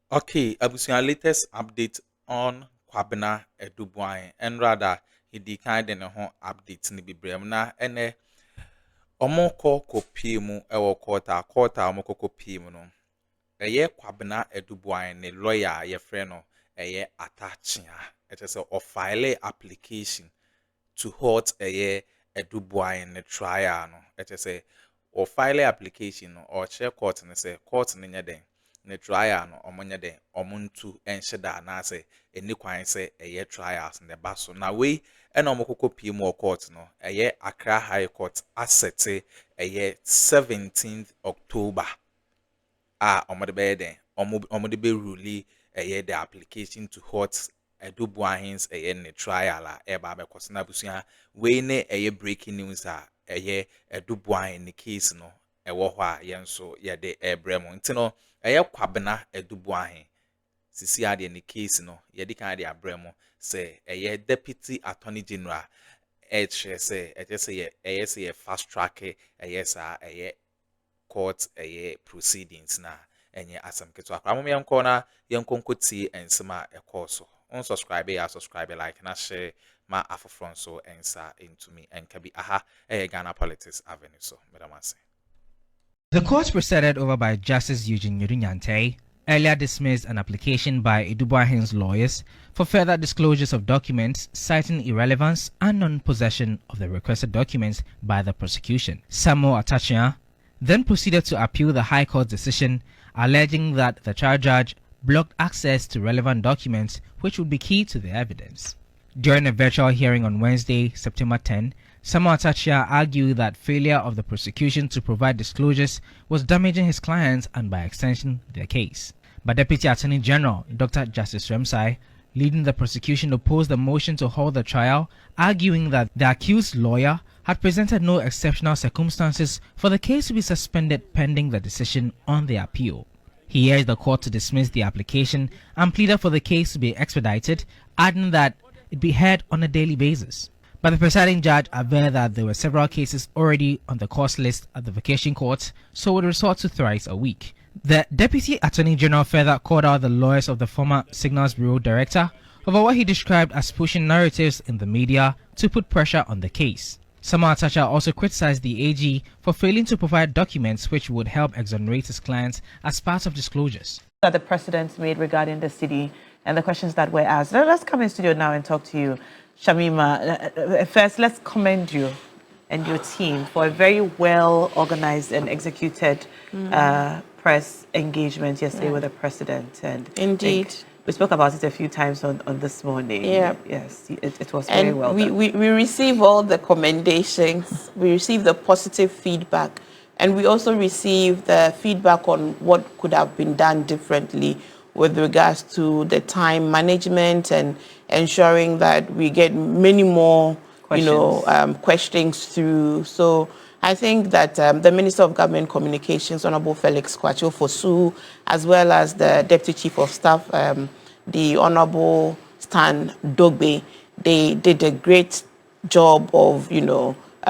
Okay, Abusia latest update on Kwabena AduBoahen and rather he declined in a home update ni bibrem na ene omoko kopie mu ewo quarter omoko kopie mu no eye Kwabena AduBoahen ne lawyer ye friend no eye Atachia it is a file application to halt eye AduBoahen ne trial no it is a or file application no or share court ne say court ne nyeden ne trial no omonye den omuntu enhyeda na say eni kwan say eye trials ne ba so na we ena omokoko pm court no eye Accra High Court asset eye 17th October omode be den omode be rule eye the application to halt AduBoahen's eye ne trial e ba be kwosna busia we ne eye breaking news eye AduBoahen ne case no ewo ho a yenso ye de ebrem nti no eye Kwabena AduBoahen sisi ade ne case no ye di kan de abrem say eye deputy attorney general say eye fast track eye sa eye court proceedings na enye asam keto akramom yenko na yenko nkoti ensema ekoso unsubscribe ya subscribe like na share ma afofron so ensa into me enkabi aha Ghana Politics Avenue so medamase. The court presided over by Justice Eugene Nyante earlier dismissed an application by AduBoahen's lawyers for further disclosures of documents citing irrelevance and non-possession of the requested documents by the prosecution. Samuel Atachia then proceeded to appeal the High Court's decision, alleging that the trial judge blocked access to relevant documents which would be key to the evidence. During a virtual hearing on Wednesday, September 10, Samuel Atachia argued that failure of the prosecution to provide disclosures was damaging his clients and by extension their case. But Deputy Attorney General Dr. Justice Remsai, leading the prosecution, opposed the motion to hold the trial, arguing that the accused lawyer had presented no exceptional circumstances for the case to be suspended pending the decision on the appeal. He urged the court to dismiss the application and pleaded for the case to be expedited, adding that it be heard on a daily basis. But the presiding judge averred that there were several cases already on the course list at the vacation court, so would resort to thrice a week. The Deputy Attorney General further called out the lawyers of the former Signals Bureau Director over what he described as pushing narratives in the media to put pressure on the case. Samuel Atachia also criticized the AG for failing to provide documents which would help exonerate his clients as part of disclosures. That the president made regarding the city and the questions that were asked. Now, let's come in studio now and talk to you, Shamima. First, let's commend you and your team for a very well organized and executed press engagement yesterday with the president. And indeed, we spoke about it a few times on this morning. Yeah. Yes, it was very well done. We receive all the commendations, we receive the positive feedback, and we also receive the feedback on what could have been done differently with regards to the time management and ensuring that we get many more questions through. So I think that the Minister of Government Communications, Honorable Felix Kwacho Fosu, as well as the Deputy Chief of Staff, the Honorable Stan Dogbe, they did a great job of,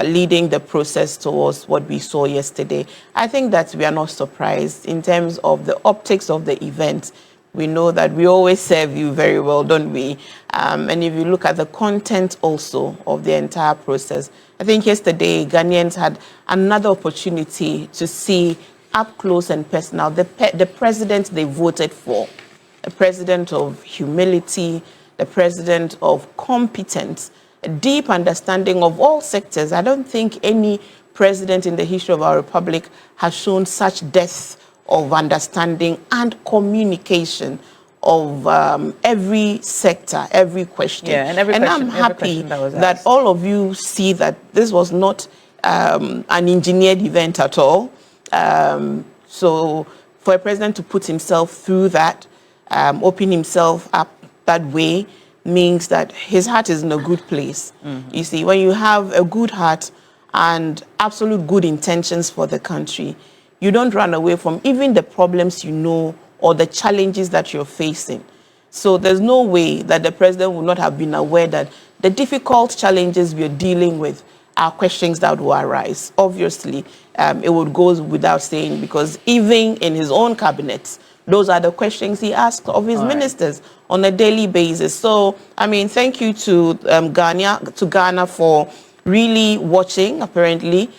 leading the process towards what we saw yesterday. I think that we are not surprised in terms of the optics of the event. We know that we always serve you very well, don't we? And if you look at the content also of the entire process, I think yesterday Ghanaians had another opportunity to see up close and personal the president they voted for, a president of humility, the president of competence, a deep understanding of all sectors. I don't think any president in the history of our republic has shown such depth of understanding and communication of every sector, every question. Yeah, and I'm happy that all of you see that this was not an engineered event at all. So for a president to put himself through that, open himself up that way, means that his heart is in a good place. You see, when you have a good heart and absolute good intentions for the country, you don't run away from even the problems or the challenges that you're facing. So there's no way that the president would not have been aware that the difficult challenges we're dealing with are questions that will arise. Obviously, it would go without saying, because even in his own cabinet, those are the questions he asks of his ministers on a daily basis. So, I mean, thank you to Ghana for really watching. Apparently,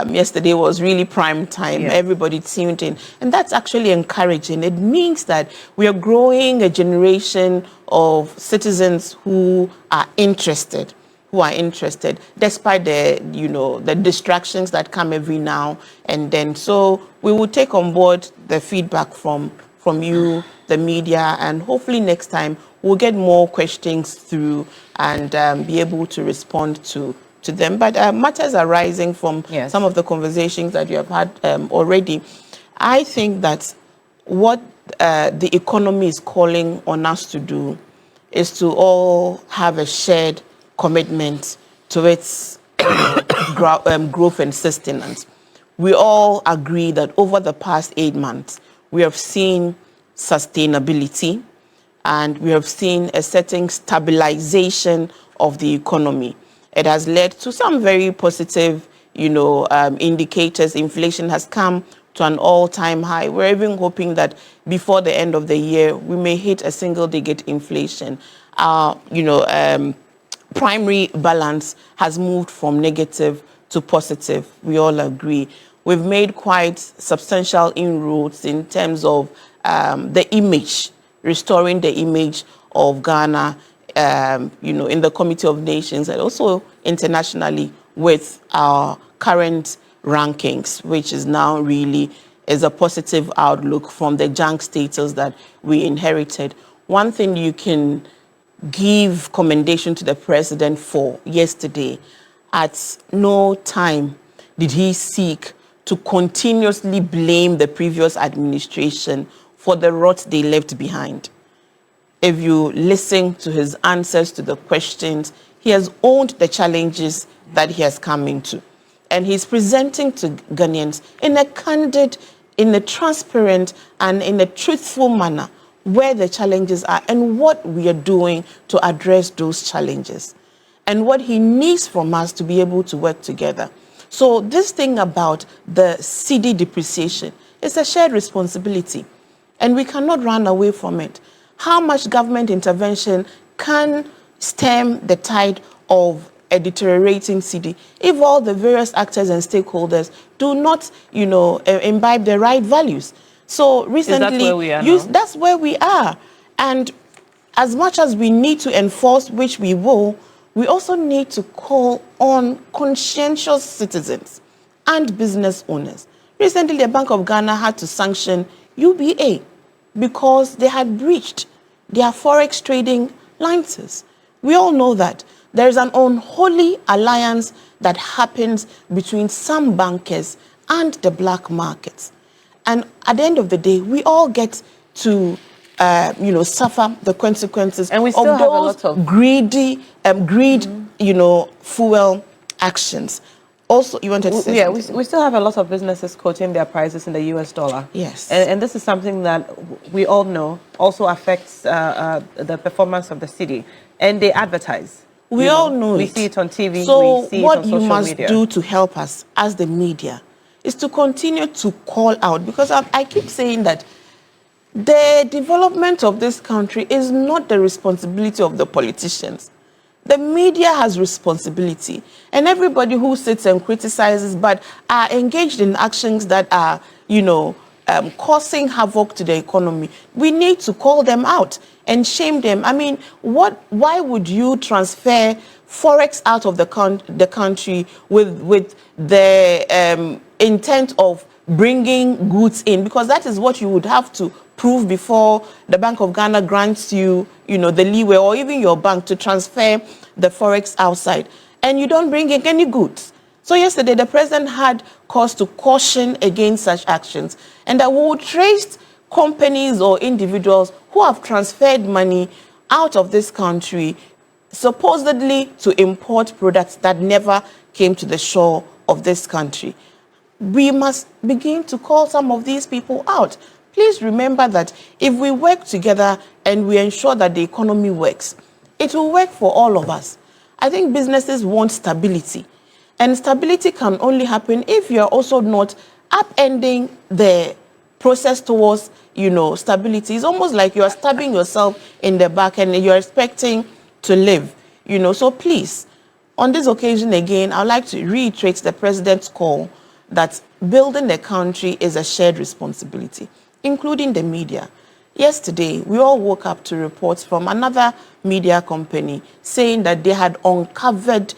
yesterday was really prime time. Yes. Everybody tuned in, and that's actually encouraging. It means that we are growing a generation of citizens who are interested. Despite the distractions that come every now and then. So we will take on board the feedback from you, the media, and hopefully next time we'll get more questions through and be able to respond to them. But matters arising from some of the conversations that you have had already, I think that what the economy is calling on us to do is to all have a shared commitment to its growth and sustenance. We all agree that over the past 8 months, we have seen sustainability and we have seen a certain stabilization of the economy. It has led to some very positive, indicators. Inflation has come to an all-time high. We're even hoping that before the end of the year, we may hit a single-digit inflation. Primary balance has moved from negative to positive. We all agree. We've made quite substantial inroads in terms of the image, restoring the image of Ghana, in the Committee of Nations and also internationally with our current rankings, which is now really is a positive outlook from the junk status that we inherited. One thing you can give commendation to the president for yesterday, at no time did he seek to continuously blame the previous administration for the rot they left behind. If you listen to his answers to the questions, he has owned the challenges that he has come into. And he's presenting to Ghanaians in a candid, in a transparent, and in a truthful manner where the challenges are and what we are doing to address those challenges and what he needs from us to be able to work together. So this thing about the cedi depreciation is a shared responsibility and we cannot run away from it. How much government intervention can stem the tide of a deteriorating cedi if all the various actors and stakeholders do not, imbibe the right values? So recently, that's where we are. And as much as we need to enforce, which we will, we also need to call on conscientious citizens and business owners. Recently, the Bank of Ghana had to sanction UBA because they had breached their forex trading licenses. We all know that there is an unholy alliance that happens between some bankers and the black markets. And at the end of the day, we all get to, suffer the consequences and we still of have those a lot of fuel actions. Also, you wanted to say something? We still have a lot of businesses quoting their prices in the US dollar. Yes. And this is something that we all know also affects the performance of the city. And they advertise. We all know we see it on TV, so we see what it on you social must media. do to help us as the media is to continue to call out, because I keep saying that the development of this country is not the responsibility of the politicians. The media has responsibility, and everybody who sits and criticizes but are engaged in actions that are, causing havoc to the economy, we need to call them out and shame them. I mean, why would you transfer forex out of the country with the intent of bringing goods in? Because that is what you would have to prove before the Bank of Ghana grants you, the leeway, or even your bank, to transfer the forex outside, and you don't bring in any goods. So yesterday, the president had cause to caution against such actions, and that we would trace companies or individuals who have transferred money out of this country, supposedly to import products that never came to the shore of this country. We must begin to call some of these people out. Please remember that if we work together and we ensure that the economy works, it will work for all of us. I think businesses want stability, and stability can only happen if you're also not upending the process towards, stability. It's almost like you are stabbing yourself in the back and you're expecting to live, So please, on this occasion again, I'd like to reiterate the president's call that building the country is a shared responsibility, including the media. Yesterday, we all woke up to reports from another media company saying that they had uncovered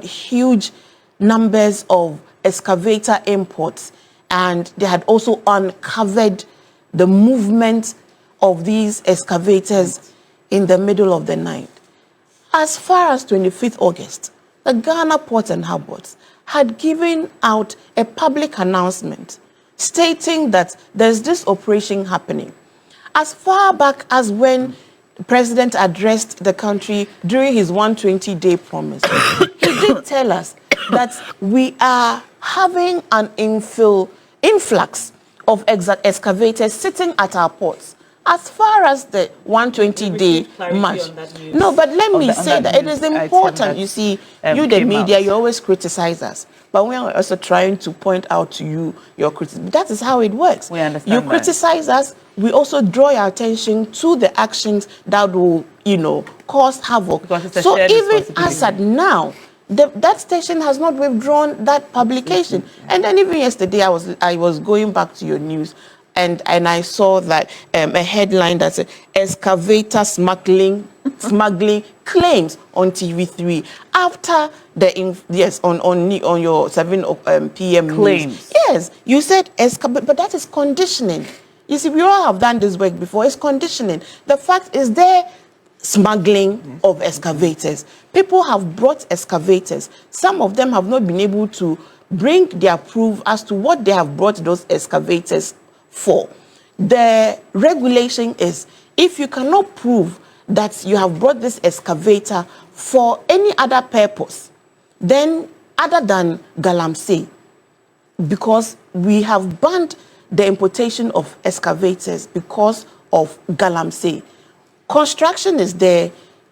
huge numbers of excavator imports, and they had also uncovered the movement of these excavators in the middle of the night. As far as 25th August, the Ghana Ports and Harbors had given out a public announcement stating that there's this operation happening. As far back as when the president addressed the country during his 120-day promise, he did tell us that we are having an influx of excavators sitting at our ports. As far as the 120-day march. No, but let me say that it is important. You see, you, the media, you always criticize us. But we are also trying to point out to you your criticism. That is how it works. We understand you criticize us, we also draw your attention to the actions that will, cause havoc. So even as at now, that station has not withdrawn that publication. And then even yesterday, I was going back to your news, and I saw that a headline that said excavator smuggling claims on TV3 after the on your 7 p.m. claims. News. Yes, you said excavator, but that is conditioning. You see, we all have done this work before. It's conditioning. The fact is there. Smuggling of excavators. People have brought excavators. Some of them have not been able to bring their proof as to what they have brought those excavators for. The regulation is, if you cannot prove that you have brought this excavator for any other purpose, then other than galamsey, because we have banned the importation of excavators because of galamsey. Construction is there,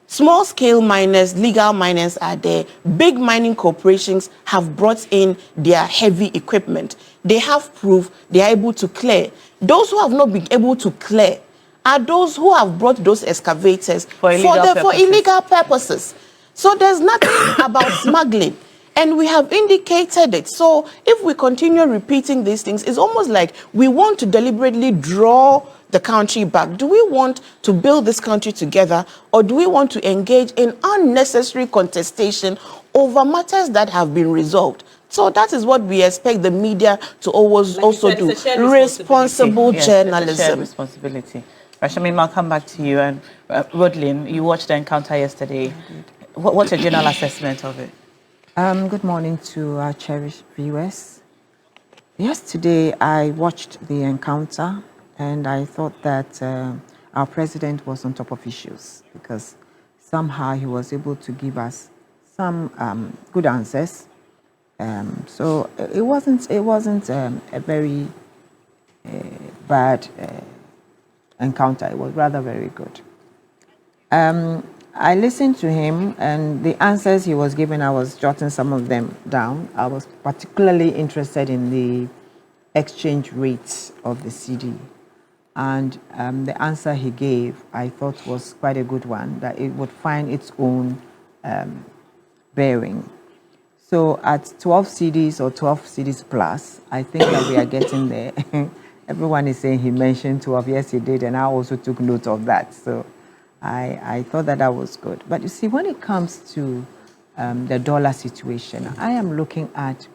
small-scale miners, legal miners are there, big mining corporations have brought in their heavy equipment. They have proof, they are able to clear. Those who have not been able to clear are those who have brought those excavators for illegal purposes. So there's nothing about smuggling. And we have indicated it. So if we continue repeating these things, it's almost like we want to deliberately draw the country back. Do we want to build this country together, or do we want to engage in unnecessary contestation over matters that have been resolved? So that is what we expect the media to always also do. Responsible journalism. It's a shared responsibility. Shamima, I'll come back to you. And Rodlin, you watched the encounter yesterday. What's your general assessment of it? Good morning to our cherished viewers. Yesterday, I watched the encounter, and I thought that our president was on top of issues, because somehow he was able to give us some good answers. So it wasn't a very bad encounter. It was rather very good. I listened to him, and the answers he was giving, I was jotting some of them down. I was particularly interested in the exchange rates of the CD. And the answer he gave, I thought was quite a good one, that it would find its own bearing. So at 12 CDs or 12 CDs plus, I think that we are getting there. Everyone is saying he mentioned 12. Yes, he did, and I also took note of that. So I thought that was good. But you see, when it comes to the dollar situation, I am looking at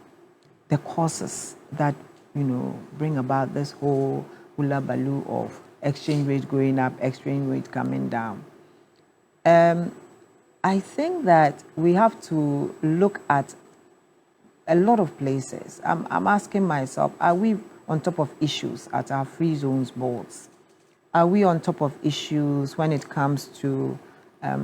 the causes that, bring about this whole hula baloo of exchange rate going up, exchange rate coming down. I think that we have to look at a lot of places. I'm asking myself, are we on top of issues at our free zones boards? Are we on top of issues when it comes to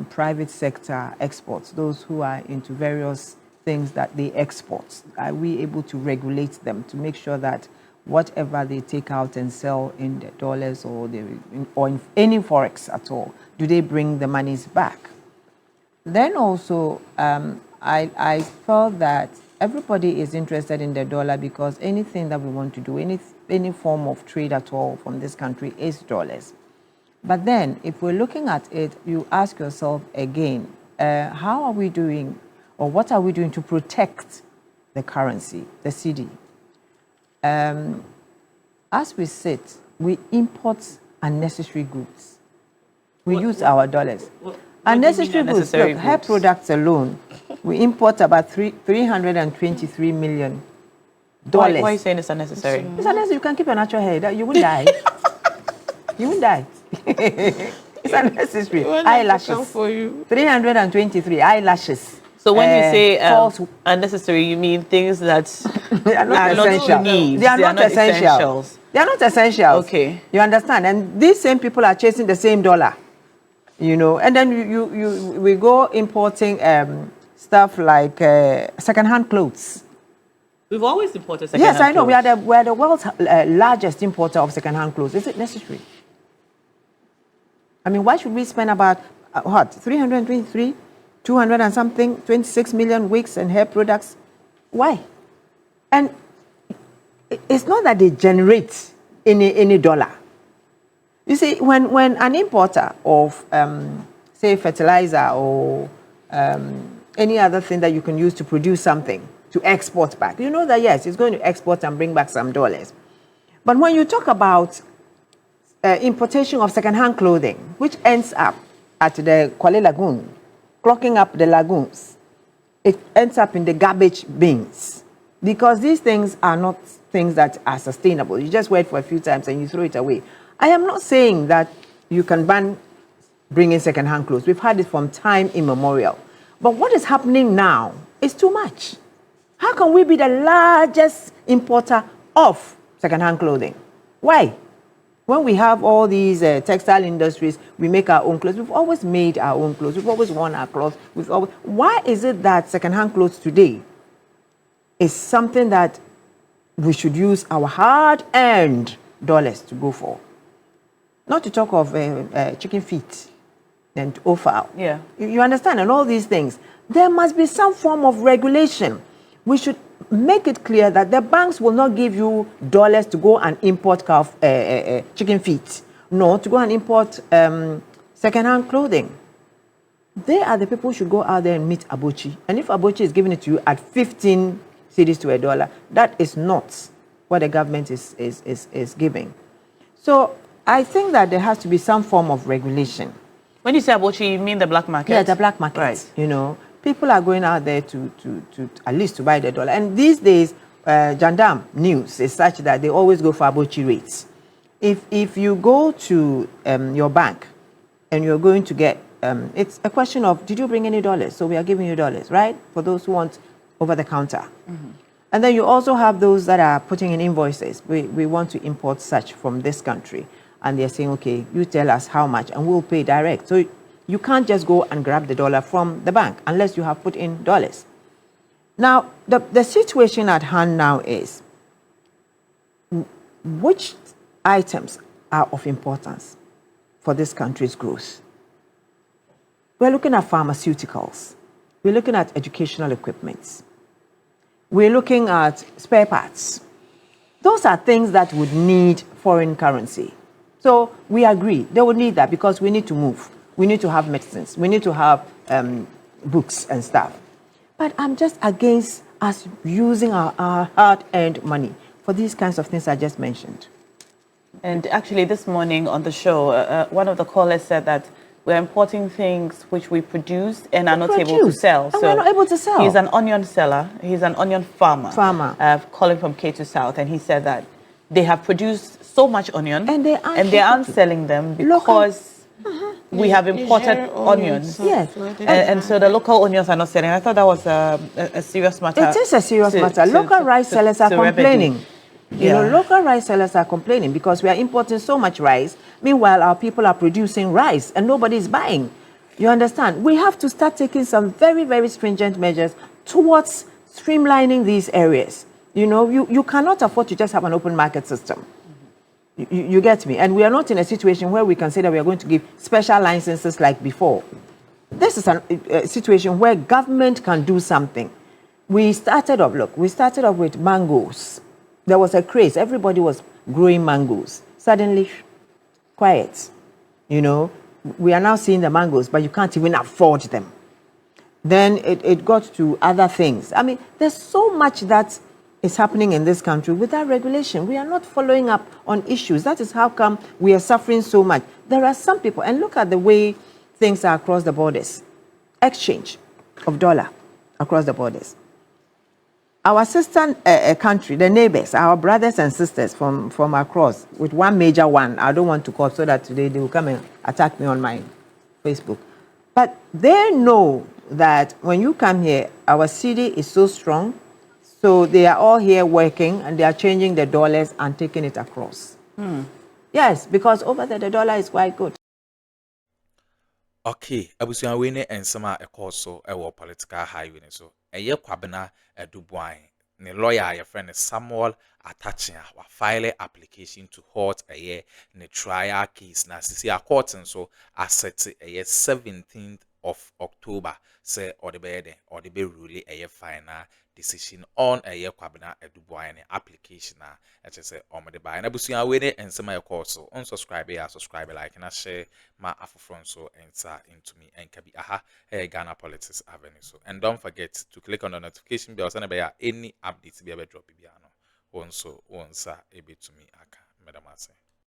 private sector exports, those who are into various things that they export? Are we able to regulate them to make sure that whatever they take out and sell in the dollars or in any forex at all, do they bring the monies back? Then also, I felt that everybody is interested in the dollar because anything that we want to do, any form of trade at all from this country is dollars. But then, if we're looking at it, you ask yourself again, how are we doing, or what are we doing to protect the currency, the cedi? As we sit, we import unnecessary goods. We use our dollars. Unnecessary goods, look, hair products alone, we import about $323 million. Why are you saying it's unnecessary? It's unnecessary. You can keep your natural hair. You won't die. You won't die. It's unnecessary. Eyelashes. For you. 323 eyelashes. So when you say unnecessary, you mean things that are not essential. They are not essentials. They are not essentials. Okay. You understand? And these same people are chasing the same dollar. You know, and then we go importing stuff like second-hand clothes. We've always imported second-hand clothes. Yes, I know. Clothes. We are the world's largest importer of second-hand clothes. Is it necessary? I mean, why should we spend about, 323, 200 and something, 26 million wigs and hair products? Why? And it's not that they generate any dollar. You see, when an importer of, say, fertilizer or any other thing that you can use to produce something, to export back, you know that, yes, it's going to export and bring back some dollars. But when you talk about importation of second-hand clothing, which ends up at the Kwale Lagoon, clogging up the lagoons, it ends up in the garbage bins, because these things are not things that are sustainable. You just wear it for a few times and you throw it away. I am not saying that you can ban bringing second-hand clothes. We've had it from time immemorial. But what is happening now is too much. How can we be the largest importer of second-hand clothing? Why? When we have all these textile industries, we make our own clothes. We've always made our own clothes. We've always worn our clothes. Why is it that second-hand clothes today is something that we should use our hard-earned dollars to go for? Not to talk of chicken feet and offal. Yeah. You understand? And all these things. There must be some form of regulation. We should make it clear that the banks will not give you dollars to go and import chicken feet. No, to go and import second-hand clothing. They are the people who should go out there and meet Abochi. And if Abochi is giving it to you at 15 cedis to $1, that is not what the government is giving. So I think that there has to be some form of regulation. When you say Abochi, you mean the black market? Yeah, the black market. Right. You know, people are going out there to at least to buy the dollar. And these days, gendarme news is such that they always go for Abochi rates. If you go to your bank and you're going to get, it's a question of, did you bring any dollars? So we are giving you dollars, right? For those who want over the counter. Mm-hmm. And then you also have those that are putting in invoices. We want to import such from this country. And they're saying, okay, you tell us how much and we'll pay direct. So you can't just go and grab the dollar from the bank unless you have put in dollars. Now, the situation at hand now is, which items are of importance for this country's growth? We're looking at pharmaceuticals. We're looking at educational equipment. We're looking at spare parts. Those are things that would need foreign currency. So we agree, they would need that because we need to move. We need to have medicines. We need to have books and stuff. But I'm just against us using our hard-earned money for these kinds of things I just mentioned. And actually this morning on the show, one of the callers said that we're importing things which we produce and are not able to sell. And we're not able to sell. He's an onion seller. He's an onion farmer. Calling from K2 South. And he said that they have produced so much onion and they aren't selling them because we have imported onions. Yes. And so the local onions are not selling. I thought that was a serious matter. It is a serious matter. Local rice sellers are complaining. You know, local rice sellers are complaining because we are importing so much rice. Meanwhile, our people are producing rice and nobody is buying. You understand? We have to start taking some very, very stringent measures towards streamlining these areas. You know, you cannot afford to just have an open market system. You get me? And we are not in a situation where we can say that we are going to give special licenses like before. This is a situation where government can do something. we started off, look, we started off with mangoes. There was a craze. Everybody was growing mangoes. Suddenly, quiet. You know, we are now seeing the mangoes, but you can't even afford them. Then it got to other things. I mean, there's so much that is happening in this country without regulation. We are not following up on issues. That is how come we are suffering so much. There are some people, and look at the way things are across the borders. Exchange of dollar across the borders. Our sister country, the neighbors, our brothers and sisters from across, with one major one, I don't want to call so that today they will come and attack me on my Facebook. But they know that when you come here, our city is so strong, so they are all here working and they are changing the dollars and taking it across. Yes, because over there the dollar is quite good. Okay, abusuan we ne ensema ekoso ewo political highway so eye kwabena AduBoahen ne lawyer your friend Samuel attaching wa file application to halt eye ne trial case na sisi a court so asset eye 17th of October say or the be rule eye final decision on eye kwabena AduBoahen application na eche say omede ba na abusuan we ne ensema ekoso unsubscribe ya subscribe like na share ma afufron so enter into me and kabi aha Ghana Politics Avenue so and don't forget to click on the notification bell so na any updates be able drop biano once ebe to me aka medamase.